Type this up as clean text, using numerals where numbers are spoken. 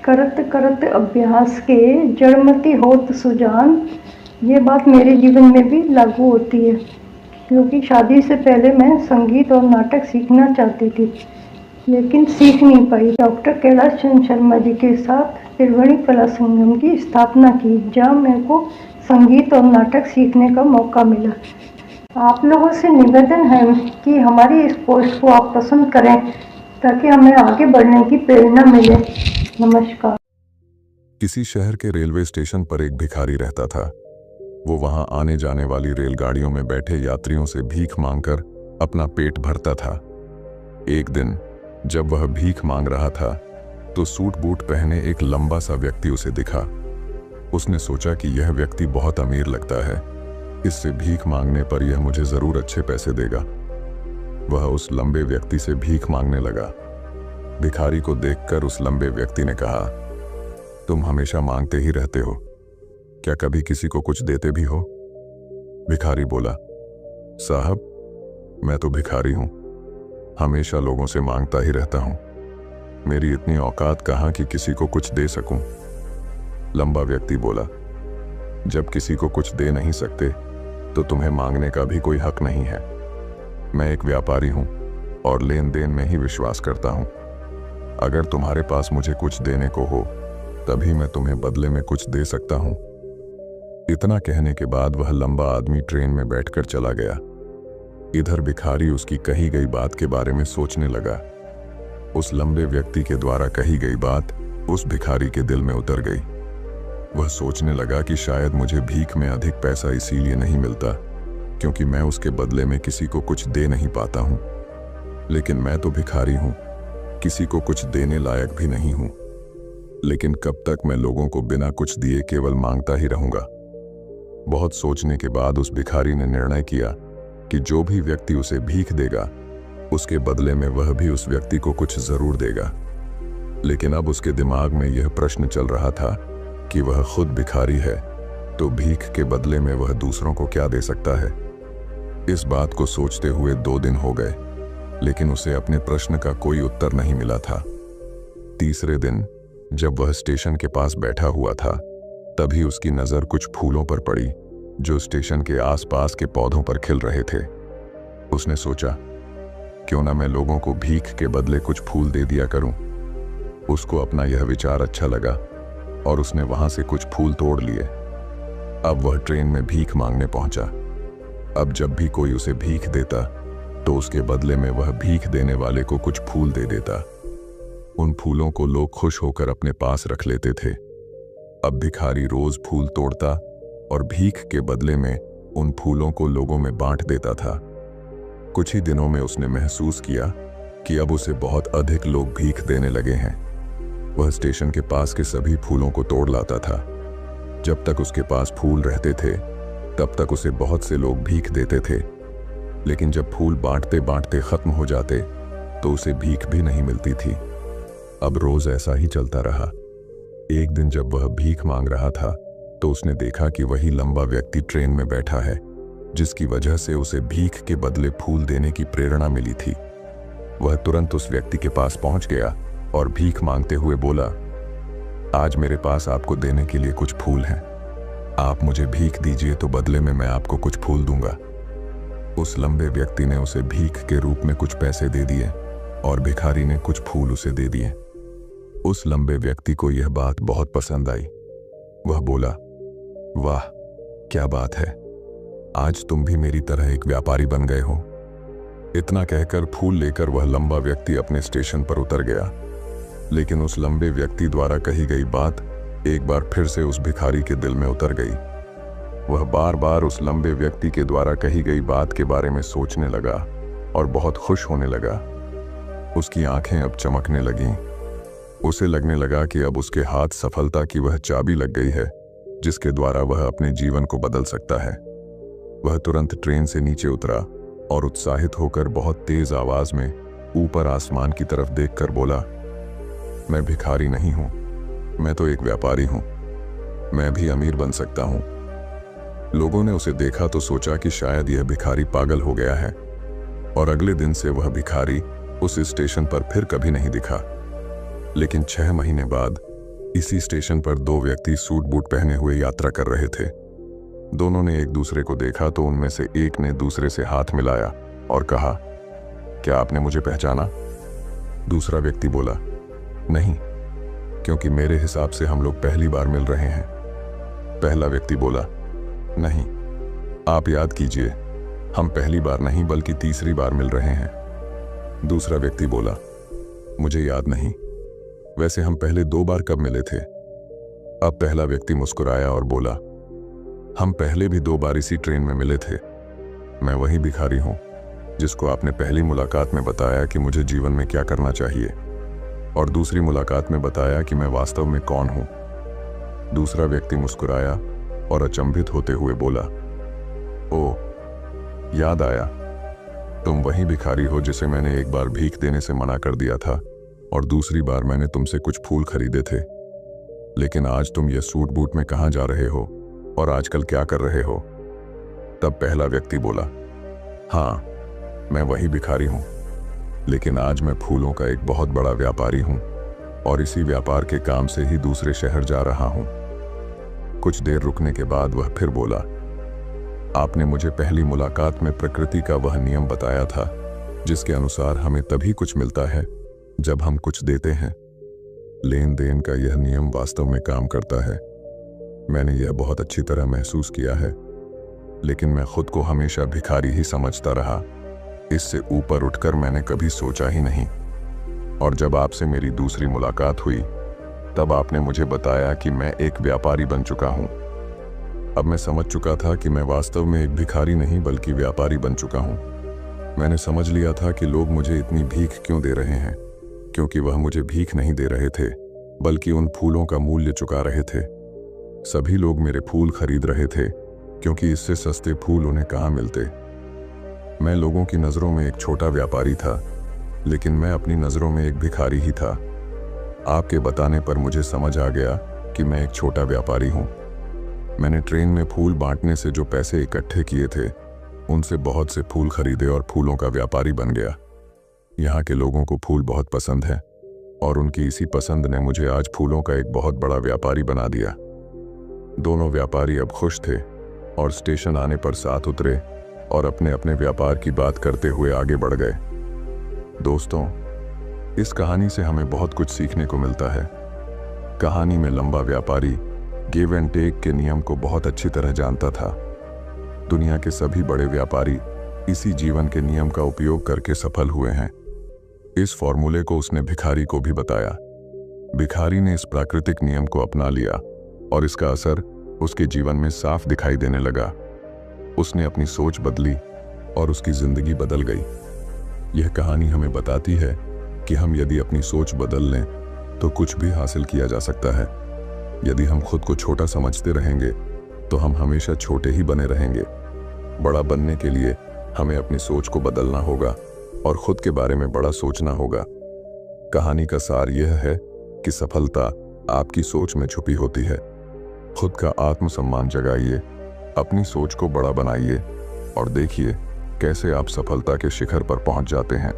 करत करत अभ्यास के जड़मति होत सुजान। ये बात मेरे जीवन में भी लागू होती है, क्योंकि शादी से पहले मैं संगीत और नाटक सीखना चाहती थी, लेकिन सीख नहीं पाई। डॉक्टर कैलाश चंद्र शर्मा जी के साथ त्रिवेणी कला संगम की स्थापना की, जहाँ मेरे को संगीत और नाटक सीखने का मौका मिला। आप लोगों से निवेदन है कि हमारी इस पोस्ट को आप पसंद करें, ताकि हमें आगे बढ़ने की प्रेरणा मिले। नमस्कार। किसी शहर के रेलवे स्टेशन पर एक भिखारी रहता था। वो वहां आने जाने वाली रेलगाड़ियों में बैठे यात्रियों से भीख मांगकर अपना पेट भरता था। एक दिन जब वह भीख मांग रहा था तो सूट बूट पहने एक लंबा सा व्यक्ति उसे दिखा। उसने सोचा कि यह व्यक्ति बहुत अमीर लगता है, इससे भीख मांगने पर यह मुझे जरूर अच्छे पैसे देगा। वह उस लंबे व्यक्ति से भीख मांगने लगा। भिखारी को देखकर उस लंबे व्यक्ति ने कहा, तुम हमेशा मांगते ही रहते हो, क्या कभी किसी को कुछ देते भी हो? भिखारी बोला, साहब मैं तो भिखारी हूं, हमेशा लोगों से मांगता ही रहता हूं। मेरी इतनी औकात कहां कि किसी को कुछ दे सकूं। लंबा व्यक्ति बोला, जब किसी को कुछ दे नहीं सकते तो तुम्हें मांगने का भी कोई हक नहीं है। मैं एक व्यापारी हूं और लेन देन में ही विश्वास करता हूं। अगर तुम्हारे पास मुझे कुछ देने को हो तभी मैं तुम्हें बदले में कुछ दे सकता हूं। इतना कहने के बाद वह लंबा आदमी ट्रेन में बैठकर चला गया। इधर भिखारी उसकी कही गई बात के बारे में सोचने लगा। उस लंबे व्यक्ति के द्वारा कही गई बात उस भिखारी के दिल में उतर गई। वह सोचने लगा कि शायद मुझे भीख में अधिक पैसा इसीलिए नहीं मिलता क्योंकि मैं उसके बदले में किसी को कुछ दे नहीं पाता हूं। लेकिन मैं तो भिखारी हूं, किसी को कुछ देने लायक भी नहीं हूं। लेकिन कब तक मैं लोगों को बिना कुछ दिए केवल मांगता ही रहूंगा? बहुत सोचने के बाद उस भिखारी ने निर्णय किया कि जो भी व्यक्ति उसे भीख देगा उसके बदले में वह भी उस व्यक्ति को कुछ जरूर देगा। लेकिन अब उसके दिमाग में यह प्रश्न चल रहा था कि वह खुद भिखारी है तो भीख के बदले में वह दूसरों को क्या दे सकता है। इस बात को सोचते हुए 2 दिन हो गए, लेकिन उसे अपने प्रश्न का कोई उत्तर नहीं मिला था। तीसरे दिन जब वह स्टेशन के पास बैठा हुआ था तभी उसकी नजर कुछ फूलों पर पड़ी जो स्टेशन के आसपास के पौधों पर खिल रहे थे। उसने सोचा, क्यों ना मैं लोगों को भीख के बदले कुछ फूल दे दिया करूं। उसको अपना यह विचार अच्छा लगा और उसने वहां से कुछ फूल तोड़ लिए। अब वह ट्रेन में भीख मांगने पहुंचा। अब जब भी कोई उसे भीख देता तो उसके बदले में वह भीख देने वाले को कुछ फूल दे देता। उन फूलों को लोग खुश होकर अपने पास रख लेते थे। अब भिखारी रोज फूल तोड़ता और भीख के बदले में उन फूलों को लोगों में बांट देता था। कुछ ही दिनों में उसने महसूस किया कि अब उसे बहुत अधिक लोग भीख देने लगे हैं। वह स्टेशन के पास के सभी फूलों को तोड़ लाता था। जब तक उसके पास फूल रहते थे तब तक उसे बहुत से लोग भीख देते थे, लेकिन जब फूल बांटते बांटते खत्म हो जाते तो उसे भीख भी नहीं मिलती थी। अब रोज ऐसा ही चलता रहा। एक दिन जब वह भीख मांग रहा था तो उसने देखा कि वही लंबा व्यक्ति ट्रेन में बैठा है, जिसकी वजह से उसे भीख के बदले फूल देने की प्रेरणा मिली थी। वह तुरंत उस व्यक्ति के पास पहुंच गया और भीख मांगते हुए बोला, आज मेरे पास आपको देने के लिए कुछ फूल हैं। आप मुझे भीख दीजिए तो बदले में मैं आपको कुछ फूल दूंगा। उस लंबे व्यक्ति ने उसे भीख के रूप में कुछ पैसे दे दिए और भिखारी ने कुछ फूल उसे दे दिए। उस लंबे व्यक्ति को यह बात बहुत पसंद आई। वह बोला, वाह क्या बात है, आज तुम भी मेरी तरह एक व्यापारी बन गए हो। इतना कहकर फूल लेकर वह लंबा व्यक्ति अपने स्टेशन पर उतर गया। लेकिन उस लंबे व्यक्ति द्वारा कही गई बात एक बार फिर से उस भिखारी के दिल में उतर गई। वह बार बार उस लंबे व्यक्ति के द्वारा कही गई बात के बारे में सोचने लगा और बहुत खुश होने लगा। उसकी आंखें अब चमकने लगीं। उसे लगने लगा कि अब उसके हाथ सफलता की वह चाबी लग गई है जिसके द्वारा वह अपने जीवन को बदल सकता है। वह तुरंत ट्रेन से नीचे उतरा और उत्साहित होकर बहुत तेज आवाज में ऊपर आसमान की तरफ देखकर बोला, मैं भिखारी नहीं हूं, मैं तो एक व्यापारी हूं, मैं भी अमीर बन सकता हूं। लोगों ने उसे देखा तो सोचा कि शायद यह भिखारी पागल हो गया है और अगले दिन से वह भिखारी उस स्टेशन पर फिर कभी नहीं दिखा। लेकिन 6 महीने बाद इसी स्टेशन पर दो व्यक्ति सूट बूट पहने हुए यात्रा कर रहे थे। दोनों ने एक दूसरे को देखा तो उनमें से एक ने दूसरे से हाथ मिलाया और कहा, क्या आपने मुझे पहचाना? दूसरा व्यक्ति बोला, नहीं, क्योंकि मेरे हिसाब से हम लोग पहली बार मिल रहे हैं। पहला व्यक्ति बोला, नहीं, आप याद कीजिए, हम पहली बार नहीं बल्कि तीसरी बार मिल रहे हैं। दूसरा व्यक्ति बोला, मुझे याद नहीं, वैसे हम पहले 2 बार कब मिले थे? अब पहला व्यक्ति मुस्कुराया और बोला, हम पहले भी 2 बार इसी ट्रेन में मिले थे। मैं वही भिखारी हूं जिसको आपने पहली मुलाकात में बताया कि मुझे जीवन में क्या करना चाहिए और दूसरी मुलाकात में बताया कि मैं वास्तव में कौन हूं। दूसरा व्यक्ति मुस्कुराया और अचंभित होते हुए बोला, ओ, याद आया, तुम वही भिखारी हो जिसे मैंने एक बार भीख देने से मना कर दिया था और दूसरी बार मैंने तुमसे कुछ फूल खरीदे थे। लेकिन आज तुम ये सूट बूट में कहाँ जा रहे हो और आजकल क्या कर रहे हो? तब पहला व्यक्ति बोला, हाँ, मैं वही भिखारी हूं, लेकिन आज मैं फूलों का एक बहुत बड़ा व्यापारी हूं और इसी व्यापार के काम से ही दूसरे शहर जा रहा हूं। कुछ देर रुकने के बाद वह फिर बोला, आपने मुझे पहली मुलाकात में प्रकृति का वह नियम बताया था जिसके अनुसार हमें तभी कुछ मिलता है जब हम कुछ देते हैं। लेन देन का यह नियम वास्तव में काम करता है। मैंने यह बहुत अच्छी तरह महसूस किया है, लेकिन मैं खुद को हमेशा भिखारी ही समझता रहा। इससे ऊपर उठकर मैंने कभी सोचा ही नहीं। और जब आपसे मेरी दूसरी मुलाकात हुई तब आपने मुझे बताया कि मैं एक व्यापारी बन चुका हूं। अब मैं समझ चुका था कि मैं वास्तव में एक भिखारी नहीं बल्कि व्यापारी बन चुका हूं। मैंने समझ लिया था कि लोग मुझे इतनी भीख क्यों दे रहे हैं, क्योंकि वह मुझे भीख नहीं दे रहे थे बल्कि उन फूलों का मूल्य चुका रहे थे। सभी लोग मेरे फूल खरीद रहे थे क्योंकि इससे सस्ते फूल उन्हें कहाँ मिलते। मैं लोगों की नज़रों में एक छोटा व्यापारी था, लेकिन मैं अपनी नज़रों में एक भिखारी ही था। आपके बताने पर मुझे समझ आ गया कि मैं एक छोटा व्यापारी हूँ। मैंने ट्रेन में फूल बांटने से जो पैसे इकट्ठे किए थे उनसे बहुत से फूल खरीदे और फूलों का व्यापारी बन गया। यहाँ के लोगों को फूल बहुत पसंद है और उनकी इसी पसंद ने मुझे आज फूलों का एक बहुत बड़ा व्यापारी बना दिया। दोनों व्यापारी अब खुश थे और स्टेशन आने पर साथ उतरे और अपने अपने व्यापार की बात करते हुए आगे बढ़ गए। दोस्तों, इस कहानी से हमें बहुत कुछ सीखने को मिलता है। कहानी में लंबा व्यापारी गिव एंड टेक के नियम को बहुत अच्छी तरह जानता था। दुनिया के सभी बड़े व्यापारी इसी जीवन के नियम का उपयोग करके सफल हुए हैं। इस फॉर्मूले को उसने भिखारी को भी बताया। भिखारी ने इस प्राकृतिक नियम को अपना लिया और इसका असर उसके जीवन में साफ दिखाई देने लगा। उसने अपनी सोच बदली और उसकी जिंदगी बदल गई। यह कहानी हमें बताती है कि हम यदि अपनी सोच बदल लें तो कुछ भी हासिल किया जा सकता है। यदि हम खुद को छोटा समझते रहेंगे तो हम हमेशा छोटे ही बने रहेंगे। बड़ा बनने के लिए हमें अपनी सोच को बदलना होगा और खुद के बारे में बड़ा सोचना होगा। कहानी का सार यह है कि सफलता आपकी सोच में छुपी होती है। खुद का आत्मसम्मान जगाइए, अपनी सोच को बड़ा बनाइए और देखिए कैसे आप सफलता के शिखर पर पहुंच जाते हैं।